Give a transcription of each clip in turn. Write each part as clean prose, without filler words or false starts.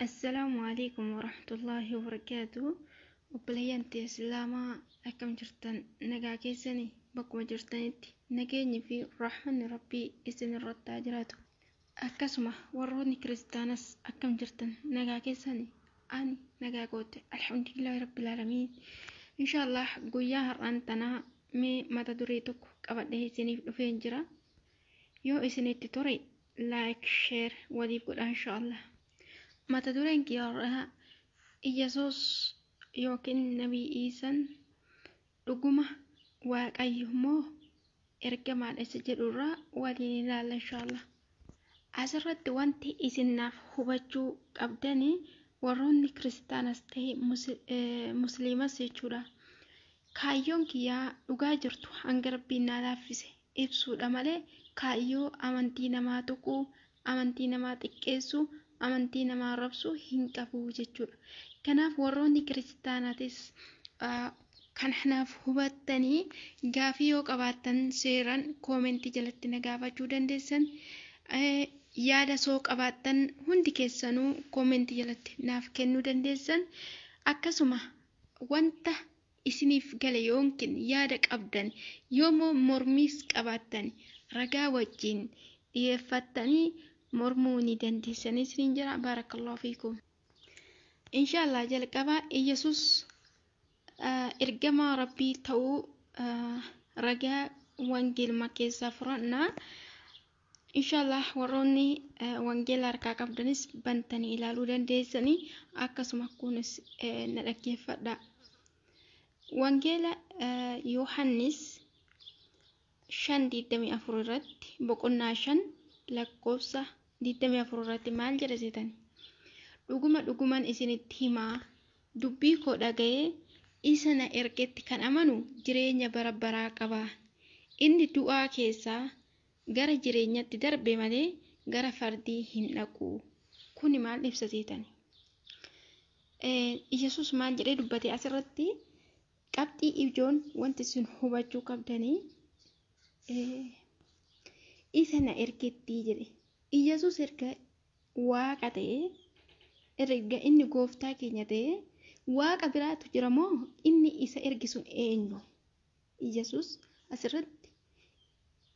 السلام عليكم ورحمة الله وبركاته. وبليانتي إسلاما أكم جرتن نجا كيسني بكم جرتنتي نجاني في رحمن ربي إسن الرتاجراتو أكسمة وروني كريستانس أكم جرتن نجا كيسني أني نجا قوت الحمد لله رب العالمين. إن شاء الله قويا أنتنا مي ما تدريتك أبدا سني فين جرا يو إسني تطري لايك شير ودي إن شاء الله. mata dureen kiyarraa Iyyasuus yookiin Nabii Iisaan dhuguma Waaqayyo moo ergamaadha isa jedhurraa waliin ilaalla inshallah. Asirratti wanti isinnaaf hubachuu qabdanii warroonni kiristaanas ta'e musliimas jechuudha. Kaayyoon kiyyaa dhugaa jirtu hanga rabbiin naa laaffise ibsuudha malee kaayyoo amantii namaa tuquu, amantii namaa xiqqeessu, amantii namaa rabsu hin qabu jechuudha. Kanaaf warroonni kiristaanatis kanaaf hubattanii gaafii yoo qabaattan seeran koomentii jalatti na gaafachuu dandeessan. Yaada soo qabaattan hundi keessanuu koomentii jalatti naaf kennuu dandeessan. Akkasuma wanta isiniif gale yoonkin yaada qabdan yoomoo mormiis qabaattan ragaa wajjin dhiyeeffattanii mormuu ni dandeessanii isiniin jira. Baarakallahu fiikum. Inshallah jalqaba Iyyasuus ergamaa rabbii ta'uu ragaa wangeeluma keessaa furannaa. Inshallah warroonni wangeela harkaa qabdanis bantanii ilaaluu dandeessanii akkasuma kunis na dhaggeeffadha. Wangeela Yohaannis 5:24 irratti boqonnaa 5 lakkoofsa 24 irratti maal jedha seetan? Dhuguman isinitti himaa dubbii koo dhaga'ee isa na ergetti kan amanu jireenya bara baraa qaba. Inni du'aa keessaa gara jireenyatti darbe malee gara fardii hin dhaqu. Kuni maal ibsa seetan? Iyyasuus maal jedhee dubbate asirratti? Qabxii ijoon wanti isin hubachuu qabdanii isa na ergetti jedhe. Iyyasuus erga waaqa ta'e, erga inni gooftaa keenya ta'e, waaqa biraatu jira moo inni isa erge sun eenyu? Iyyasuus asirratti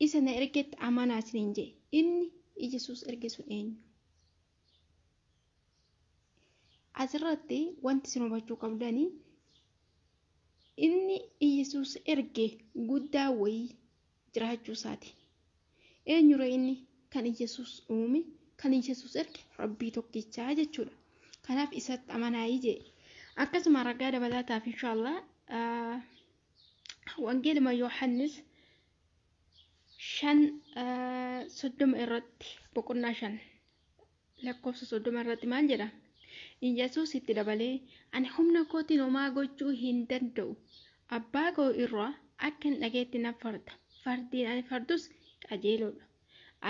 isa na ergetti amanaa isiniin jedhe. Inni Iyyasuus erge sun eenyu? Asirratti wanti isin hubachuu qabdanii inni Iyyasuus erge guddaa wayii jiraachuu isaati. Eenyudha inni? Kan Iyyasuus uume, kan Iyyasuus erge rabbii tokkichaa jechuudha. Kanaaf isatti amanaayii jedhe. Akkasuma ragaa dabalataaf inshallah wangeeluma Yohaannis 5:30 irratti boqonnaa 5 lakkoofsa 30 irratti maal jedha? Iyyasuus itti dabalee ani humna kootiin homaa gochuu hin danda'u. Abbaa koo irraa akka hin dhageetti na farda. Fardiin ani fardus qajeeloodha.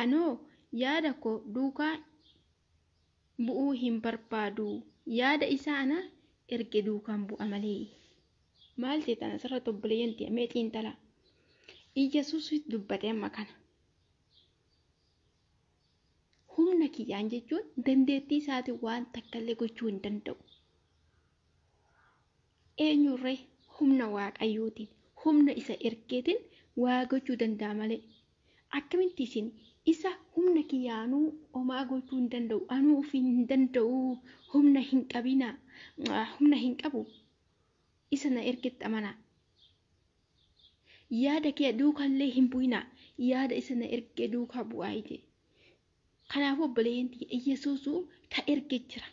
Anoo yaada koo duukaa bu'uu hin barbaadu. Yaada isaa ana erge duukaan bu'a malee. Maal seetan asirratti obboleeyyanti mee xiinxala. Iyyasuus dubbate amma kana. Humna kiyyaan jechuun dandeettii isaatiin waan takkallee gochuu hin danda'u. Eenyurree humna waaqayyootiin, humna isa ergeetiin waa gochuu danda'a malee. Akkamitti isin isa humna kiyyaanuu homaa gochuu hin danda'u, anuu ofii hin danda'u, humna hin qabina, humna hin qabu. Isa na ergetti amanaa. Yaada kee duukallee hin bu'ina, yaada isa na erge duukaa bu'aa ije. Kanaafuu obboleeyyanti Iyyasuusuu ta erge jira.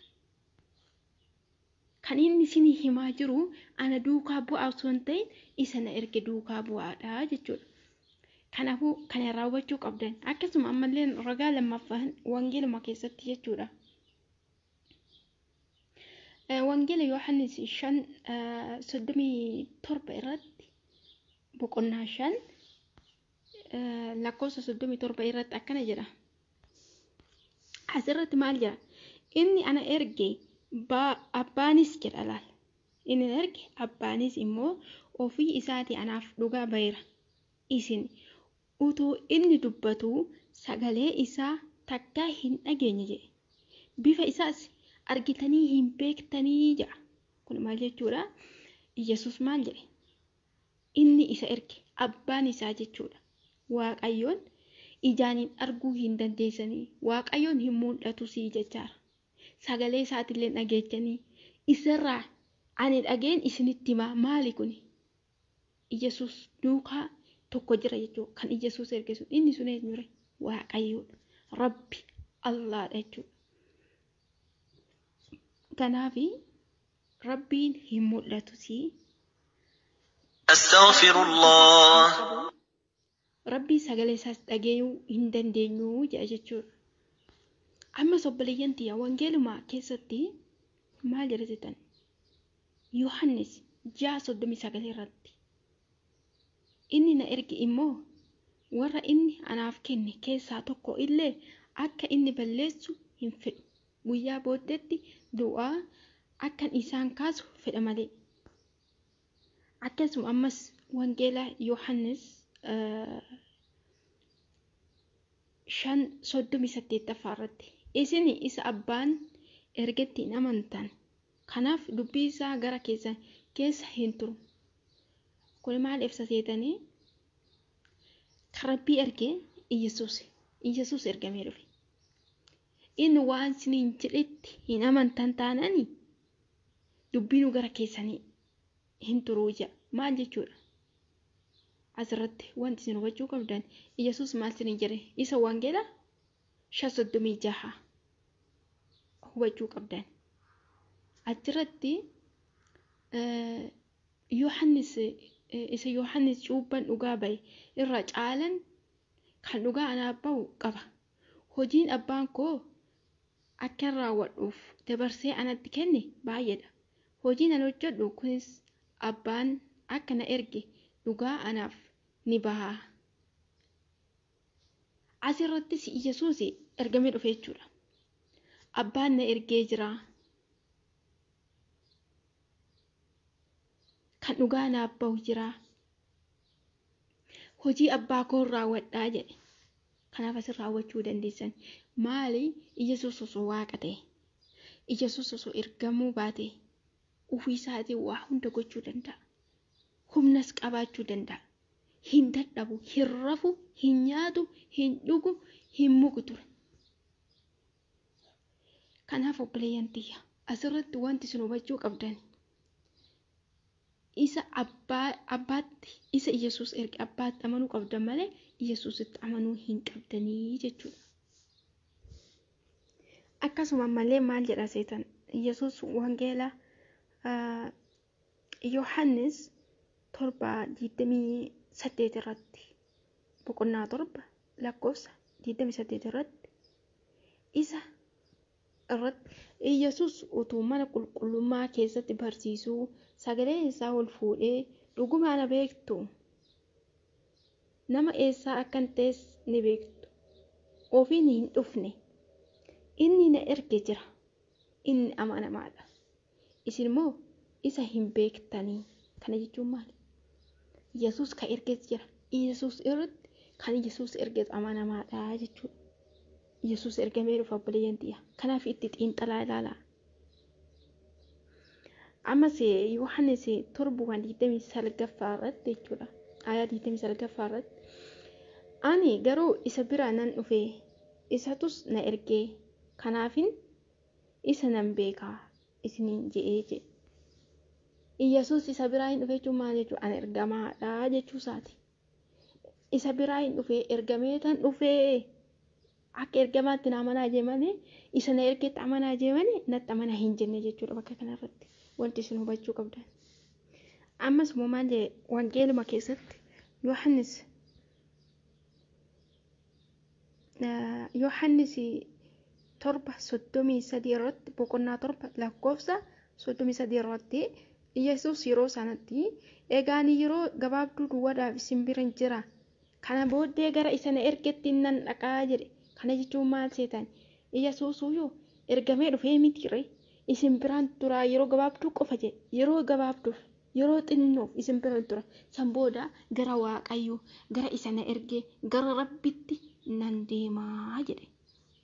Kan inni isinii himaa jiru ana duukaa bu'aa osoo hin ta'in isa na erge duukaa bu'aadha jechuudha. Kanaafuu kana irraa hubachuu qabdan. Akkasuma ammallee ragaa lammaffaan wangeeluma keessatti jechuudha. Wangeela Yohaannis 5:37 irratti boqonnaa 5 lakkoofsa 37 irratti akkana jedha. Asirratti maal jedha? Inni ana erge abbaanis jedha laal. Inni erge abbaanis immoo ofii isaatii anaaf dhugaa ba'eera. Isin utuu inni dubbatu sagalee isaa takkaa hin dhageenye jedhe. Bifa isaas argitanii hin beektanii jedha. Kun maal jechuudha? Yesuus maal jedhe? Inni isa erge abbaan isaa jechuudha. Waaqayyoon ijaaniin arguu hin dandeessanii. Waaqayyoon hin mul'atu sii jechaara. Sagalee isaatillee dhageechanii isarraa ani dhageen isinitti himaa maali kuni? Yesuus duukaa tokko jira jechuudha. Kan Yesuus erge sun inni sun eenyure? Waaqayyoodha. Rabbi Allaadha jechuudha. Kanaaf Rabbiin hin mul'atu sii. Astaghfirullah. Rabbi sagalee isaas dhageenyuu hin dandeenyu jedha jechuudha. Ammas obboleeyyan tiyya wangeelumaa keessatti maal jedha jettan? Yohannis 6:39 irratti inni na erge immoo warra inni anaaf kenne keessaa tokko illee akka inni balleessu hin fedhu. Guyyaa booddeetti du'aa akkan isaan kaasu fedha malee. Akkasuma ammas wangeela Yohannis 5:38 irratti isin isa abbaan ergetti hin amantan. Kanaaf dubbii isaa gara keessan keessa hin turu. Kun maal ibsa seetanii? Rabbii ergee Yesuus ergamee dhufe. Inni waan isiniin jedhetti hin amantan taananii dubbiin gara keessanii hin turu jedha. Maal jechuudha? Asirratti wanti isin hubachuu qabdan Yesuus maal isiniin jedhe? Isa wangeela 5:36 hubachuu qabdan. Achirratti Yohannis cuuphan dhugaa bahe irra caalan kan dhugaa anaaf bahu qaba. Hojiin abbaan koo akka raawwadhuuf dabarsee anatti kenne baay'eedha. Hojiin ani hojjedhu kunis abbaan akka na erge dhugaa anaaf ni baha. Asirrattis Yesuus ergamee dhufe jechuudha. Abbaan na ergee jira. Kan dhugaa naaf bahu jira. Hojii abbaa koo raawwadhaa jedhe. Kanaaf asirraa raawwachuu dandeessan. Maali? Yesuus osoo waaqa ta'e, Yesuus osoo ergamuu baate ofii isaatii waa hunda gochuu danda'a. Humnas qabaachuu danda'a. Hin dadhabu, hin rafu, hin nyaatu, hin dhugu, hin mugu ture. Kanaaf obboleeyyan tiyya asirratti wanti isin hubachuu qabdan isa abbaatti isa Yesuus erge abbaatti amanuu qabdan malee Yesuusitti amanuu hin qabdanii jechuudha. Akkasuma malee maal jedha seetan? Yesuus wangeela Yohannis 7:28 irratti boqonnaa 7 lakkoofsa 28 irratti isa irratti Yesuus utuu mana qulqullummaa keessatti barsiisuu sagalee isaa ol fuudhee dhuguma ana beektu nama eessaa akkan ta'es ni beektu ofiin hin dhufne inni na erge jira inni amanamaadha isin immoo isa hin beektanii. Kana jechuun maali? Yesuus ka ergees jira. Yesuus irratti kan Yesuus ergees amanamaadha jechuudha. Yesuus ergamee dhufa obboleeyyan tiyya. Kanaaf itti xiinxalaa ilaalaa. Ammas Yohannis 7:29 irratti jechuudha. Aayaa 29 irratti ani garuu isa biraa nan dhufe isatus na ergee kanaafin isa nan beekaa isiniin jedhee jedhe. Yesuus isa biraa hin dhufe jechuun maal jechuudha? Ani ergamaadha jechuu isaati. Isa biraa hin dhufe ergamee tan dhufe akka ergamaatti na amanaa jee malee isa na ergeetti amanaa jee malee natti amanaa hin jenne jechuudha bakka kanarratti wanti isin hubachuu qabdan. Ammas immoo maal jedhe wangeeluma keessatti Yohannis 7:33 irratti boqonnaa 7 lakkoofsa 33 irratti Yesuus yeroo sanatti egaan yeroo gabaabduu duwwaadhaaf isin bira jira. Kana booddee gara isa na ergetti nan dhaqaa jedhe. Kana jechuun maal seetan? Yesuus yoo ergamee dhufee mitiire isin biraan tura yeroo gabaabduu qofa jedhe. Yeroo gabaabduuf yeroo xinnoof isin biraan tura. San booda gara Waaqayyoo gara isa na ergee gara Rabbitti nan deemaa jedhe.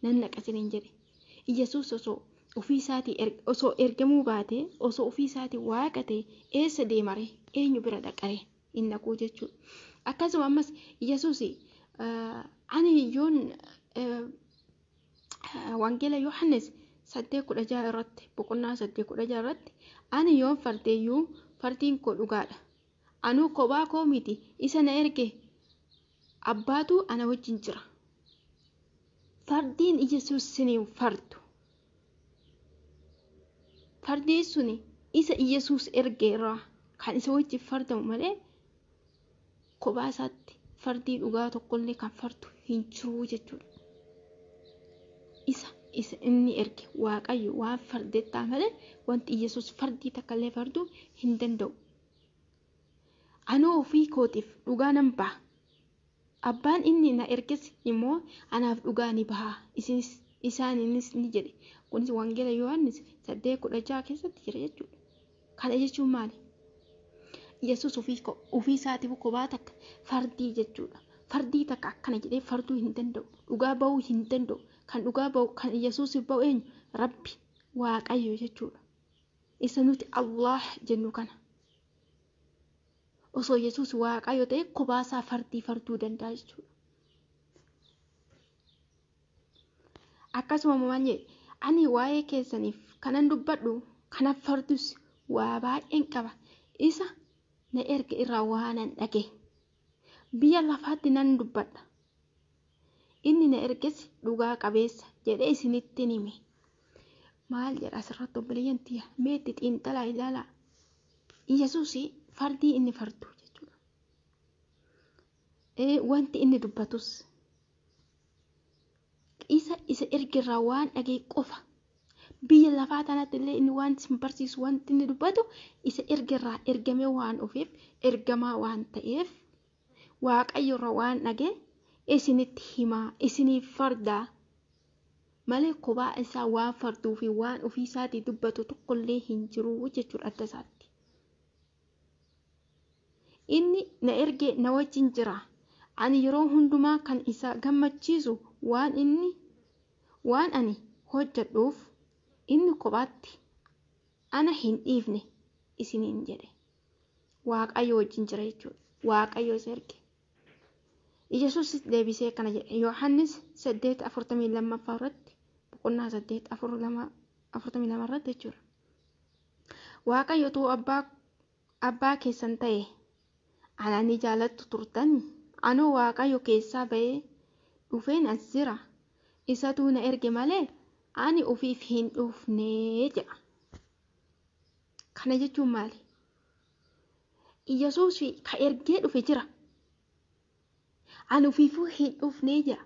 Nan dhaqa isiniin jedhe. Yesuus osoo ofii isaatii osoo ergamuu baate osoo ofii isaatii waaqa ta'e eessa deemare eenyu bira dhaqare hin dhaquu jechuudha. Akkasuma ammas Yesuus ani yoon wangeela Yohaannis 8:16 irratti boqonnaa 8:16 irratti ani yoon fardeeyyuu fardiin koo dhugaadha. Anuu kophaa koo miti isa na erge abbaatu ana wajjin jira. Fardiin Yesuus siniin fardu. Fardii suni isa Yesuus ergeerraa kan isa wajjin fardamu malee kophaa isaatti fardii dhugaa tokkollee kan fardu hin jiru jechuudha. Isa inni erge Waaqayyo waan fardettaa malee wanti Yesuus fardii takkallee farduu hin danda'u. Anuu ofii kootiif dhugaa nan baha. Abbaan inni na erges immoo anaaf dhugaa ni baha. Isaaniinis ni jedhe. Kunis wangeela Yohaannis 8:16 keessatti jira jechuudha. Kana jechuun maali? Yesuus ofii isaatiif kophaa takka fardii jechuudha. Fardii takka akkana jedhee farduu hin danda'u. Dhugaa bahuu hin danda'u. Kan dhugaa bahu kan Yesuus bahu eenyu? Rabbi Waaqayyo jechuudha. Isa nuti Allah jennu kana. Osoo Yesuus Waaqayyo ta'e kophaa isaa fardii farduu danda'a jechuudha. Akkasuma maal jedhe ani waa'ee keessaniif kanan dubbadhu kana fardus waa baay'een qaba. Isa na erge irraa waanan dhage. Biyya lafaatti nan dubbadha. Inni na erges dhugaa qabeessa jedhee isinitti hime. Maal jedha asirratti obboleeyyan tiyya meetti xiinxalaa ilaalaa. Yesuus fardii inni fardu jechuudha. Wanti inni dubbatus isa ergerraa waan dhagee qofa. Biyya lafaa tanatti illee inni waan isin barsiisu wanti inni dubbatu isa ergerraa ergamee waan dhufeef ergamaa waan ta'eef Waaqayyorraa waan dhagee isinitti himaa isiniif fardaa malee kophaa isaa waan farduu fi waan ofii isaatii dubbatu tokkollee hin jiru jechuudha adda isaatti. Inni na erge na wajjin jira. Ani yeroo hundumaa kan isa gammachiisu waan ani hojjedhuuf inni kophaatti ana hin dhiifne isiniin jedhe. Waaqayyo wajjin jira jechuudha. Waaqayyo isa erge. Yesuus deebisee kana jedhe Yohaannis 8:42 irratti boqonnaa 8:42 irratti jechuudha. Waaqayyotu abbaa keessan ta'e ana ni jaalattu turtan. Anuu Waaqayyo keessaa ba'ee dhufeen as jira. Isatu na erge malee ani ofiif hin dhufne jedha. Kana jechuun maali? Yesuus ka ergee dhufe jira. Ani ofiifuu hin dhufne jedha.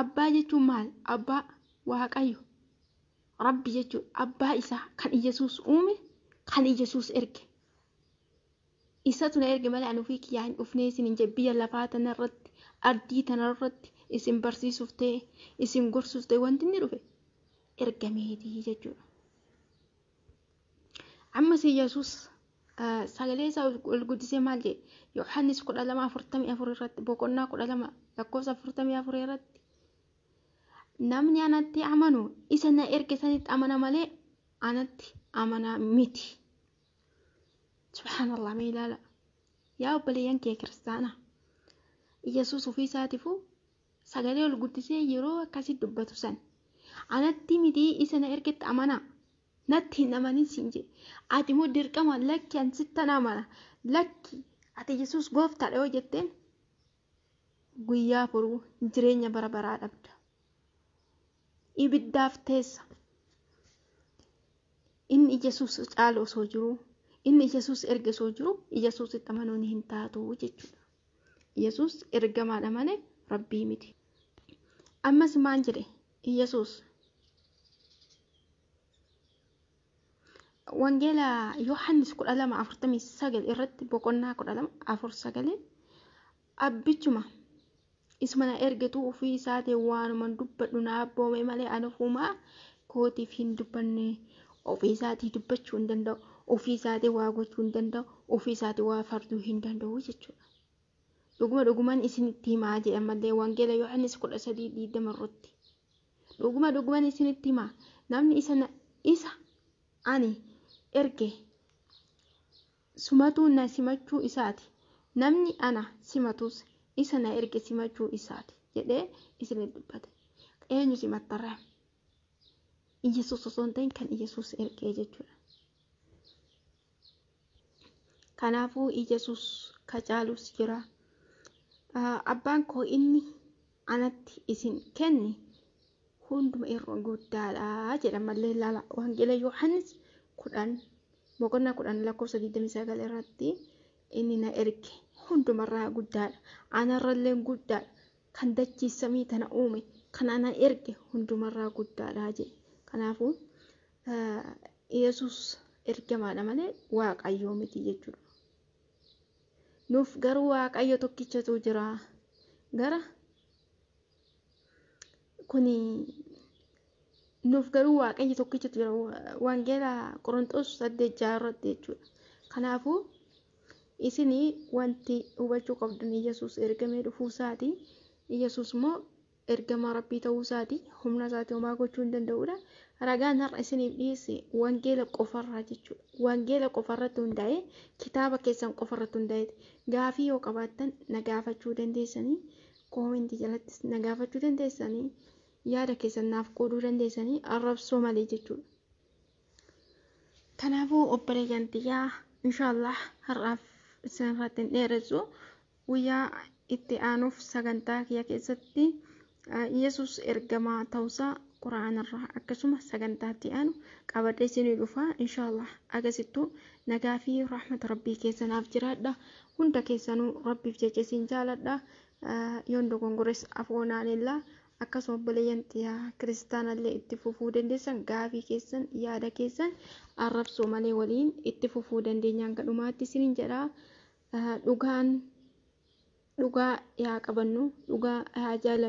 Abbaa jechuun maali? Abbaa Waaqayyo. Rabbi jechuun abbaa isaa kan Yesuus uume kan Yesuus erge. Isatu na erge malee ani ofii kiyyaa hin dhufne isin jedhe biyya lafaa tanarratti ardii tanarratti isin barsiisuuf ta'e isin gorsuuf ta'e wanti inni dhufe ergameetii jechuudha. Ammas Yesuus sagalee isaa ol guddisee maal jedhe Yohaannis 12:44 irratti boqonnaa 12 lakkoofsa 44 irratti namni anatti amanu isa na erge sanitti amana malee anatti amana miti. Subhanallah mee ilaala. Yaa obboleeyyan kee kiristaana. Yesuus ofii isaatiifuu sagalee ol guddisee yeroo akkasii dubbatu san anatti miti isa na ergetti amana. Natti hin amanin siin jedhe. Ati immoo dirqama lakki an sittan amana. Lakki ati Yesuus gooftaadha yoo jetteen guyyaa furuu jireenya bara baraa dhabda. Ibiddaaf teessa. Inni Yesuus caalu osoo jiru. Inni Yesuus erge osoo jiru Yesuusitti amanuun hin taatu jechuudha. Yesuus ergamaadha malee Rabbii miti. Ammas maal jedhe Yesuus wangeela Yohaannis 12:49 irratti boqonnaa 12:49 abbichuma isuma na ergetu ofii isaatii waanuma dubbadhu na abboome malee ani ofumaa kootiif hin dubbanne. Ofii isaatii dubbachuu hin danda'u. Ofii isaatii waa gochuu hin danda'u. Ofii isaatii waa farduu hin danda'u jechuudha. Dhugumaan isinitti himaa jedha malee wangeela Yohaannis 13:20 irratti dhugumaan isinitti hima namni isa ani erge sumatu na simachuu isaati namni ana simatus isa na erge simachuu isaati jedhee isinitti dubbate. Eenyu simattarraa? Yesuus osoo hin ta'in kan Yesuus ergee jechuudha. Kanaafuu Yesuus kacaalus jira. Abbaan koo inni anatti isin kenne hunduma irra guddaadha jedha mallee ilaala. Wangeela Yohaannis 10:29 irratti inni na erge hundumarraa guddaadha. Anarrallee guddaadha. Kan dachii samii tana uume kan ana erge hundumarraa guddaadha jedhe. Kanaafuu Yesuus ergamaadha malee Waaqayyoo miti jechuudha. Nuuf garuu Waaqayyo tokkichatu jira. Nuuf garuu Waaqayyo tokkichatu jira. Wangeela Qorontos 8:6 irratti jechuudha. Kanaafuu isinii wanti hubachuu qabdan Yesuus ergamee dhufuu isaati. Yesuus immoo ergamaa Rabbii ta'uu isaati. Humna isaatii homaa gochuu hin danda'udha. Ragaan har'a isiniif dhiyeesse wangeela qofarraa jechuudha. Wangeela qofarratti hundaa'ee kitaaba keessan qofarratti hundaa'ee gaafii yoo qabaattan na gaafachuu dandeessanii koomentii jalattis na gaafachuu dandeessanii yaada keessan naaf qooduu dandeessanii arrabsoo malee jechuudha. Kanaafuu obboleeyyan xiyyaa inshaallah har'aaf isinirratti hin dheeressu guyyaa itti aanuuf sagantaa kiyya keessatti Yesuus ergamaa ta'uusaa Quraanarraa akkasuma sagantaatti aanu qabadhee isinii dhufa inshaallah. Agasittuu nagaa fi rahmata Rabbii keessanaaf jiraadha. Hunda keessanuu Rabbiif jecha isin jaaladha. Yoon dogongores afoonaallee akkasuma obboleeyyan xiyyaa kiristaanallee itti fufuu dandeessan gaafii keessan yaada keessan arrabsoo malee waliin itti fufuu dandeenyaan gadhumaatti isiniin jedha. Dhugaa yaa qabannu dhugaa yaa jaalannu.